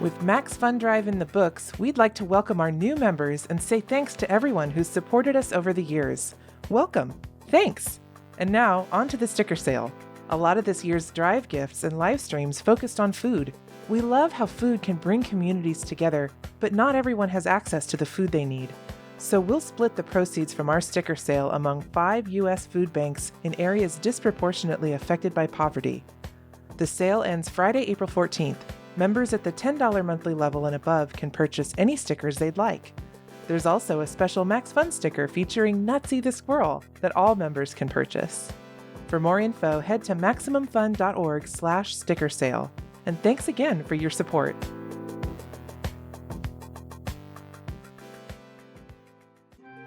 With Max Fun Drive in the books, we'd like to welcome our new members and say thanks to everyone who's supported us over the years. Welcome. Thanks. And now, on to the sticker sale. A lot of this year's drive gifts and live streams focused on food. We love how food can bring communities together, but not everyone has access to the food they need. So we'll split the proceeds from our sticker sale among 5 U.S. food banks in areas disproportionately affected by poverty. The sale ends Friday, April 14th. Members at the $10 monthly level and above can purchase any stickers they'd like. There's also a special Max Fun sticker featuring Nutsy the Squirrel that all members can purchase. For more info, head to MaximumFun.org/sticker sale. And thanks again for your support.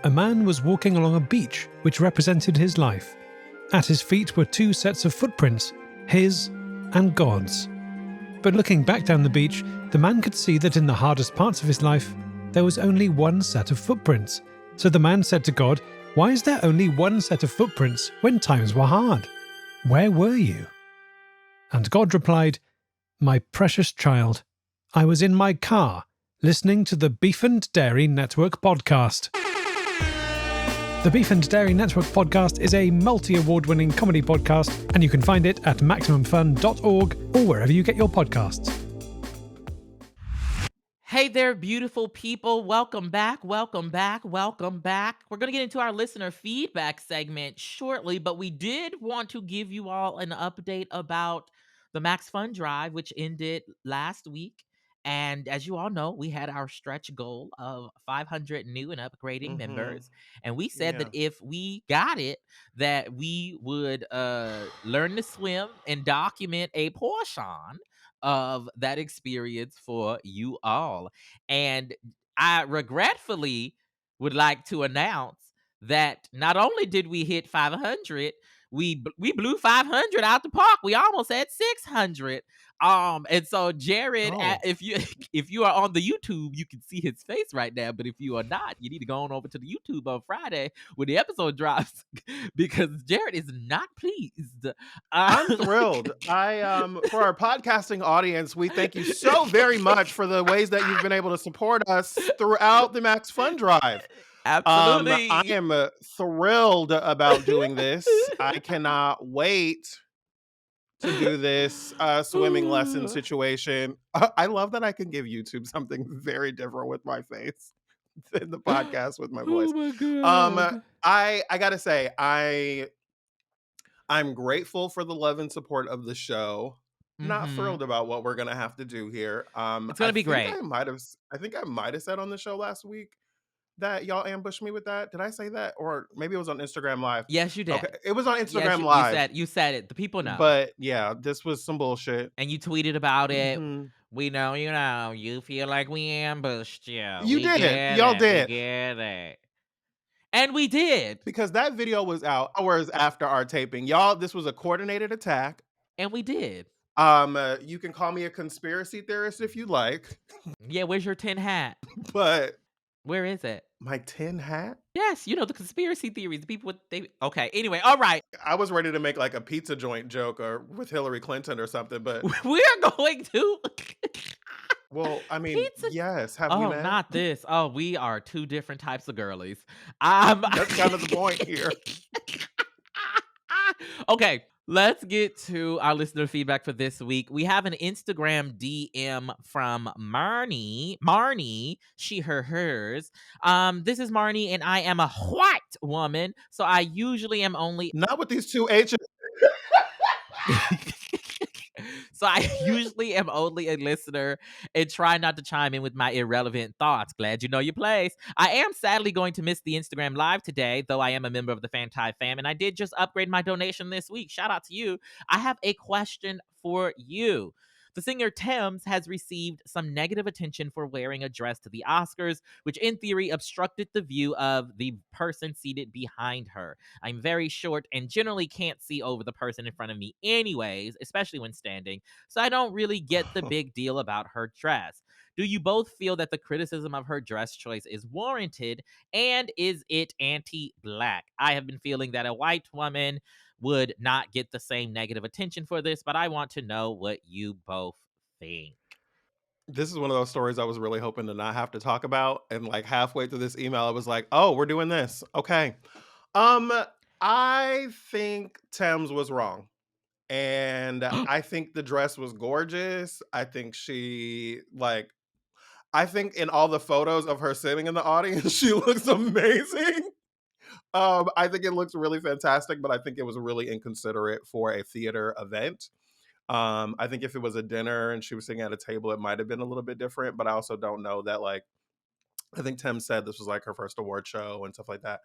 A man was walking along a beach which represented his life. At his feet were 2 sets of footprints, his and God's. But looking back down the beach, the man could see that in the hardest parts of his life, there was only 1 set of footprints. So the man said to God, "Why is there only 1 set of footprints when times were hard? Where were you?" And God replied, "My precious child, I was in my car, listening to the Beef and Dairy Network podcast." The Beef and Dairy Network podcast is a multi-award-winning comedy podcast, and you can find it at MaximumFun.org or wherever you get your podcasts. Hey there, beautiful people. Welcome back, welcome back, welcome back. We're going to get into our listener feedback segment shortly, but we did want to give you all an update about the Max Fun Drive, which ended last week. And as you all know, we had our stretch goal of 500 new and upgrading members. And we said that if we got it, that we would learn to swim and document a portion of that experience for you all. And I regretfully would like to announce that not only did we hit 500, we blew 500 out the park. We almost had 600. And so Jarrett, if you are on the YouTube, you can see his face right now. But if you are not, you need to go on over to the YouTube on Friday when the episode drops, because Jarrett is not pleased. I'm thrilled. For our podcasting audience, we thank you so very much for the ways that you've been able to support us throughout the Max Fun Drive. Absolutely. I am thrilled about doing this. I cannot wait to do this swimming lesson situation. I love that I can give YouTube something very different with my face in the podcast with my voice. Oh my God. I gotta say, I'm grateful for the love and support of the show. Not thrilled about what we're gonna have to do here. It's gonna be great. I think I might have said on the show last week that y'all ambushed me with that. Did I say that? Or maybe it was on Instagram Live. Yes, you did. Okay. It was on Instagram Live. You said it. The people know. But yeah, this was some bullshit. And you tweeted about it. We know, you feel like we ambushed you. You did it. Y'all did. We get it. And we did. Because that video was out hours after our taping. Y'all, this was a coordinated attack. And we did. You can call me a conspiracy theorist if you like. Yeah, where's your tin hat? But where is it? My tin hat? Yes, the conspiracy theories. Okay, anyway, all right. I was ready to make like a pizza joint joke or with Hillary Clinton or something, but we're going to. Well, I mean, yes. Have we met? Not this. Oh, we are 2 different types of girlies. That's kind of the point here. Okay, Let's get to our listener feedback for this week. We have an Instagram DM from Marnie, she, her, hers. This is Marnie, and I am a white woman, so I usually am only Not with these two H's. so I usually am only a listener and try not to chime in with my irrelevant thoughts. Glad you know your place. I am sadly going to miss the Instagram live today, though I am a member of the FANTI fam, and I did just upgrade my donation this week. Shout out to you. I have a question for you. The singer Thames has received some negative attention for wearing a dress to the Oscars, which in theory obstructed the view of the person seated behind her. I'm very short and generally can't see over the person in front of me anyways, especially when standing, so I don't really get the big deal about her dress. Do you both feel that the criticism of her dress choice is warranted, and is it anti-black? I have been feeling that a white woman would not get the same negative attention for this, but I want to know what you both think. This is one of those stories I was really hoping to not have to talk about. And like halfway through this email, I was like, oh, we're doing this. Okay. Um, I think Thames was wrong. And I think the dress was gorgeous. I think in all the photos of her sitting in the audience, she looks amazing. I think it looks really fantastic, but I think it was really inconsiderate for a theater event. I think if it was a dinner and she was sitting at a table, it might have been a little bit different, but I also don't know that, like, I think Tim said this was like her first award show and stuff like that.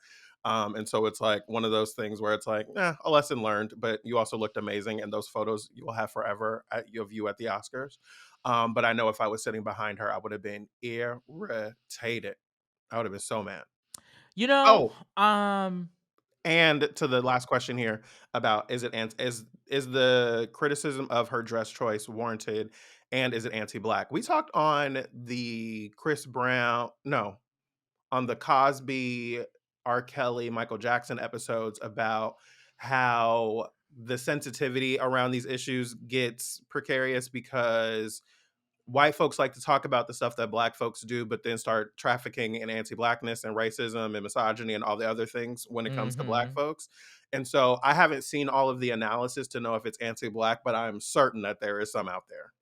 And so it's like one of those things where it's like, a lesson learned, but you also looked amazing. And those photos you will have forever of you at the Oscars. But I know if I was sitting behind her, I would have been irritated. I would have been so mad. You know, Oh, and to the last question here about is the criticism of her dress choice warranted, and is it anti-black? We talked on the on the Cosby, R. Kelly, Michael Jackson episodes about how the sensitivity around these issues gets precarious because white folks like to talk about the stuff that black folks do, but then start trafficking in anti-blackness and racism and misogyny and all the other things when it comes to black folks. And so I haven't seen all of the analysis to know if it's anti-black, but I'm certain that there is some out there.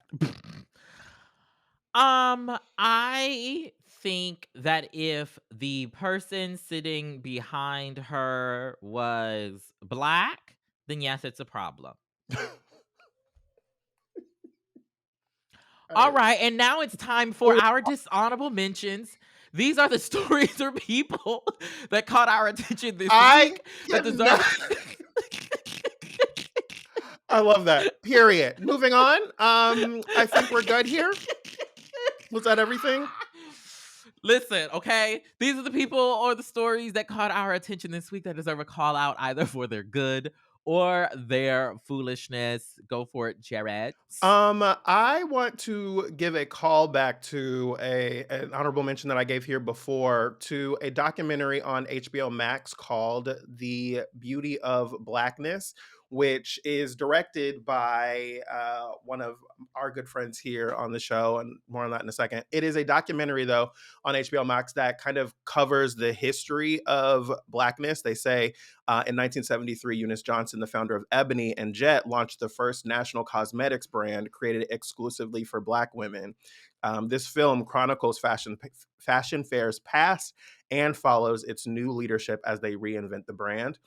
I think that if the person sitting behind her was black, then yes, it's a problem. All right, and now it's time for our dishonorable mentions. These are the stories or people that caught our attention this week that deserve. I love that. Period. Moving on. I think we're good here. Was that everything? Listen, okay? These are the people or the stories that caught our attention this week that deserve a call out either for their good or their foolishness. Go for it, Jarrett. I want to give a call back to an honorable mention that I gave here before to a documentary on HBO Max called The Beauty of Blackness, which is directed by one of our good friends here on the show, and more on that in a second. It is a documentary, though, on HBO Max that kind of covers the history of blackness. They say in 1973, Eunice Johnson, the founder of Ebony and Jet, launched the first national cosmetics brand created exclusively for Black women. This film chronicles fashion fairs past and follows its new leadership as they reinvent the brand.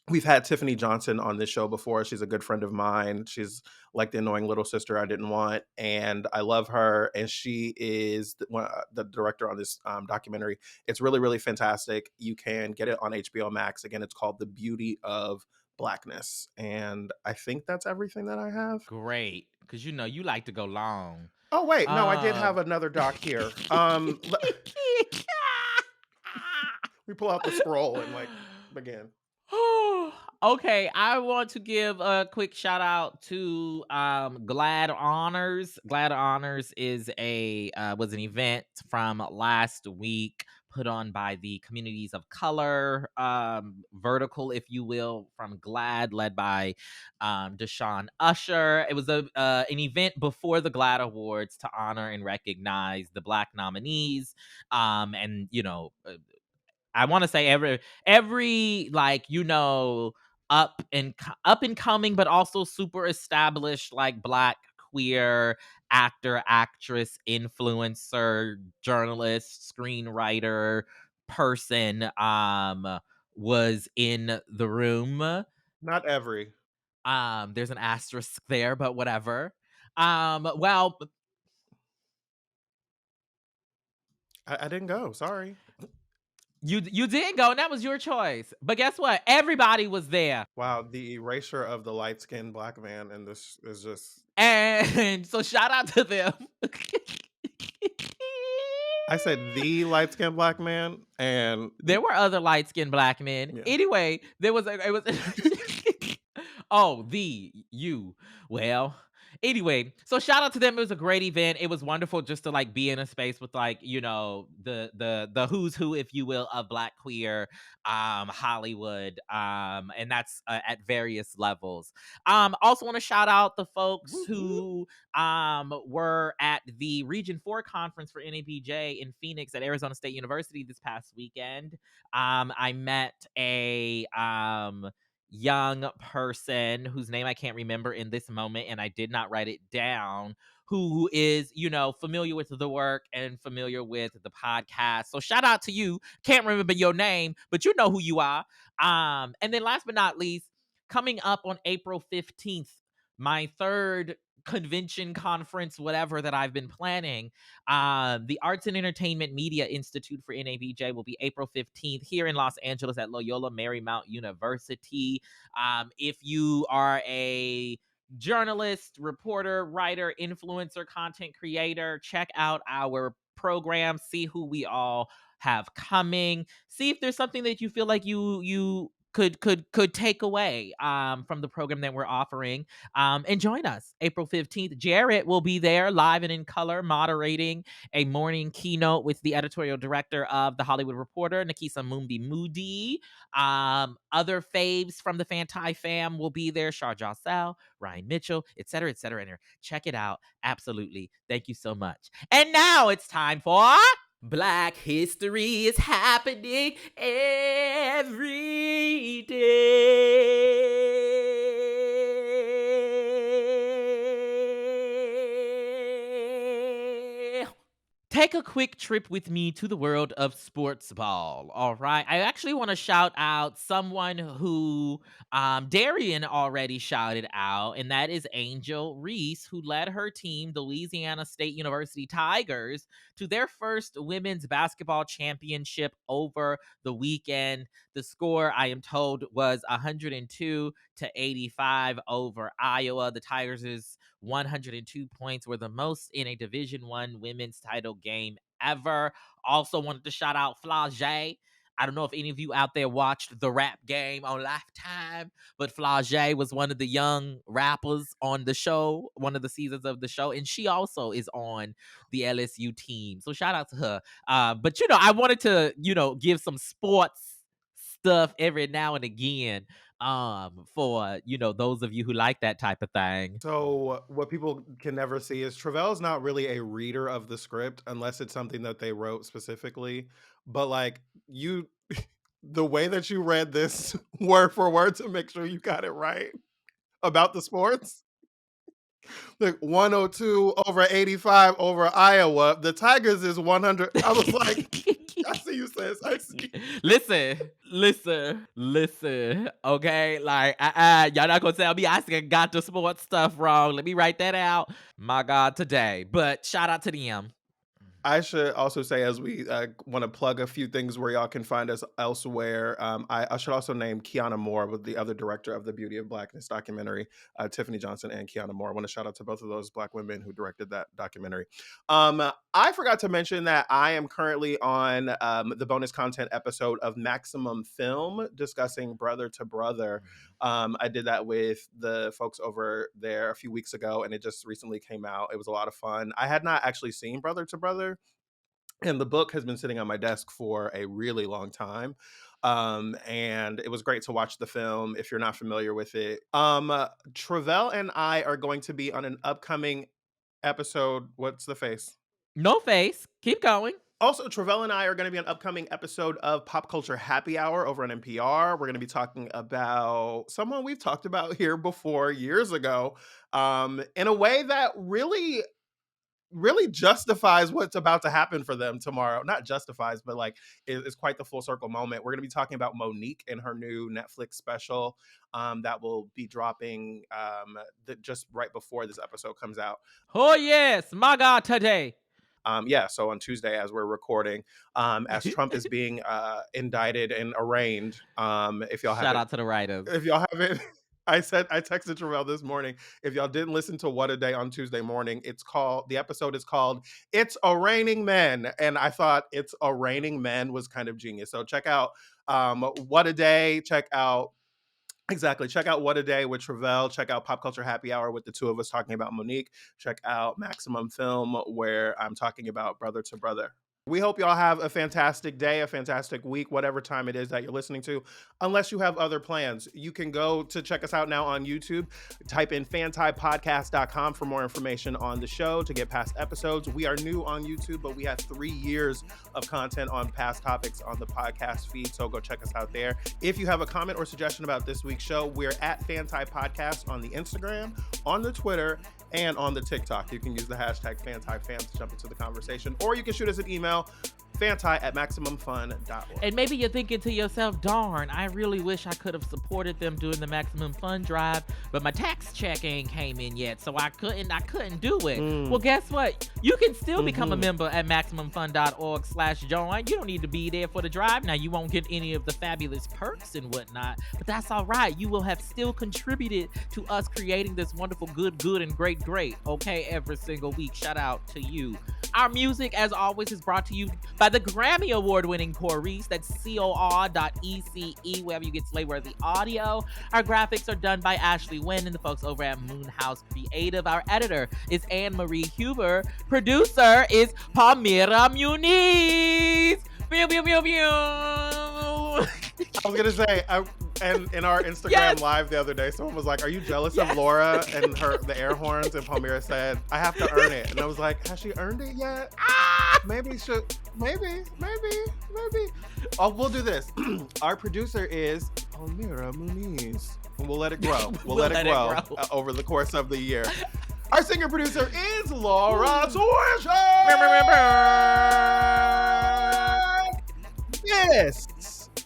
We've had Tiffany Johnson on this show before. She's a good friend of mine. She's like the annoying little sister I didn't want, and I love her. And she is the director on this documentary. It's really, really fantastic. You can get it on HBO Max. Again, it's called The Beauty of Blackness. And I think that's everything that I have. Great, because you know you like to go long. Oh, wait. No, I did have another doc here. We pull out the scroll and like begin. Okay, I want to give a quick shout out to Glad Honors. Glad Honors is was an event from last week put on by the Communities of Color vertical, if you will, from Glad, led by Deshaun Usher. It was an event before the Glad Awards to honor and recognize the Black nominees, and you know. I want to say every like, you know, up and coming, but also super established, like Black queer actor, actress, influencer, journalist, screenwriter person was in the room. Not every. There's an asterisk there, but whatever. Well, I didn't go. Sorry. you did go, and that was your choice. But guess what? Everybody was there. Wow, the erasure of the light skinned Black man, and this is just. And so shout out to them. I said the light skinned Black man, and There were other light-skinned Black men. Yeah. Anyway, it was oh, you. Well, anyway, so shout out to them. It was a great event. It was wonderful just to like be in a space with like, the who's who, if you will, of Black queer Hollywood. And that's at various levels. Also want to shout out the folks who were at the Region 4 conference for NABJ in Phoenix at Arizona State University this past weekend. I met a young person whose name I can't remember in this moment, and I did not write it down, who is, familiar with the work and familiar with the podcast. So shout out to you. Can't remember your name, but you know who you are. And then last but not least, coming up on April 15th, my third convention, conference, whatever that I've been planning. The Arts and Entertainment Media Institute for NABJ will be April 15th here in Los Angeles at Loyola Marymount University. If you are a journalist, reporter, writer, influencer, content creator, check out our program, see who we all have coming, see if there's something that you feel like you could take away from the program that we're offering, and join us April 15th. Jarrett will be there live and in color moderating a morning keynote with the editorial director of The Hollywood Reporter, Nikisa Mumbi Moody. Other faves from the FANTI fam will be there, Shar Jossell, Ryan Mitchell, etc., etc. And check it out. Absolutely. Thank you so much. And now it's time for Black history is happening every day. Take a quick trip with me to the world of sports ball. All right. I actually want to shout out someone who Darian already shouted out, and that is Angel Reese, who led her team, the Louisiana State University Tigers, to their first women's basketball championship over the weekend. The score, I am told, was 102-85 over Iowa. The Tigers' 102 points were the most in a Division I women's title game ever. Also wanted to shout out Flage. I don't know if any of you out there watched the rap game on Lifetime, but Flage was one of the young rappers on the show, one of the seasons of the show, and she also is on the LSU team. So shout out to her. But I wanted to, give some sports stuff every now and again for those of you who like that type of thing. So what people can never see is Tre'vell's not really a reader of the script unless it's something that they wrote specifically. But like you, the way that you read this word for word to make sure you got it right about the sports. Like 102 over 85 over Iowa. The Tigers is 100. I was like, I see you, sis. I see. Listen. Okay, like y'all not gonna tell me I got the sports stuff wrong. Let me write that out. My God, today. But shout out to them. I should also say, as we want to plug a few things where y'all can find us elsewhere, I should also name Kiana Moore, with the other director of the Beauty of Blackness documentary, Tiffany Johnson and Kiana Moore. I want to shout out to both of those Black women who directed that documentary. I forgot to mention that I am currently on the bonus content episode of Maximum Film discussing Brother to Brother. I did that with the folks over there a few weeks ago, and it just recently came out. It was a lot of fun. I had not actually seen Brother to Brother, and the book has been sitting on my desk for a really long time. And it was great to watch the film if you're not familiar with it. Tre'vell and I are going to be on an upcoming episode. What's the face? No face. Keep going. Also, Tre'vell and I are going to be an upcoming episode of Pop Culture Happy Hour over on NPR. We're going to be talking about someone we've talked about here before years ago, in a way that really justifies what's about to happen for them tomorrow. Not justifies, but like it's quite the full circle moment. We're going to be talking about Monique and her new Netflix special that will be dropping just right before this episode comes out. Oh yes, my God, today. So on Tuesday, as we're recording, as Trump is being indicted and arraigned, if y'all Shout out to the writers. if y'all haven't, I texted Tre'vell this morning. If y'all didn't listen to What a Day on Tuesday morning, the episode is called "It's a Raining Men," and I thought "It's a Raining Men" was kind of genius. So check out What a Day. Check out What a Day with Tre'vell. Check out Pop Culture Happy Hour with the two of us talking about Monique. Check out Maximum Film, where I'm talking about Brother to Brother. We hope y'all have a fantastic day, a fantastic week, whatever time it is that you're listening to. Unless you have other plans, you can go to check us out now on YouTube. Type in FANTIpodcast.com for more information on the show to get past episodes. We are new on YouTube, but we have 3 years of content on past topics on the podcast feed, so go check us out there. If you have a comment or suggestion about this week's show, we're at FANTI Podcast on the Instagram, on the Twitter, and on the TikTok. You can use the hashtag FANTIFans to jump into the conversation, or you can shoot us an email, fanti@maximumfun.org. And maybe you're thinking to yourself, darn, I really wish I could have supported them during the Maximum Fun drive, but my tax check ain't came in yet, so I couldn't do it. Well, guess what? You can still become a member at MaximumFun.org/join. You don't need to be there for the drive. Now, you won't get any of the fabulous perks and whatnot, but that's all right. You will have still contributed to us creating this wonderful good, and great, okay, every single week. Shout out to you. Our music, as always, is brought to you by the Grammy Award-winning Corrice. That's COR.ECE, wherever you get Slayworthy audio. Our graphics are done by Ashley Wynn and the folks over at Moonhouse Creative. Our editor is Anne-Marie Huber. Producer is Palmira Muniz. Pew, pew, pew, pew. I was going to say, and in our Instagram live the other day, someone was like, are you jealous of Laura and the air horns? And Palmira said, I have to earn it. And I was like, has she earned it yet? Maybe. Oh, we'll do this. Our producer is Palmira Muniz. And we'll let it grow. We'll let it grow over the course of the year. Our singer producer is Laura Swisher. This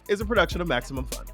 is a production of Maximum Fun.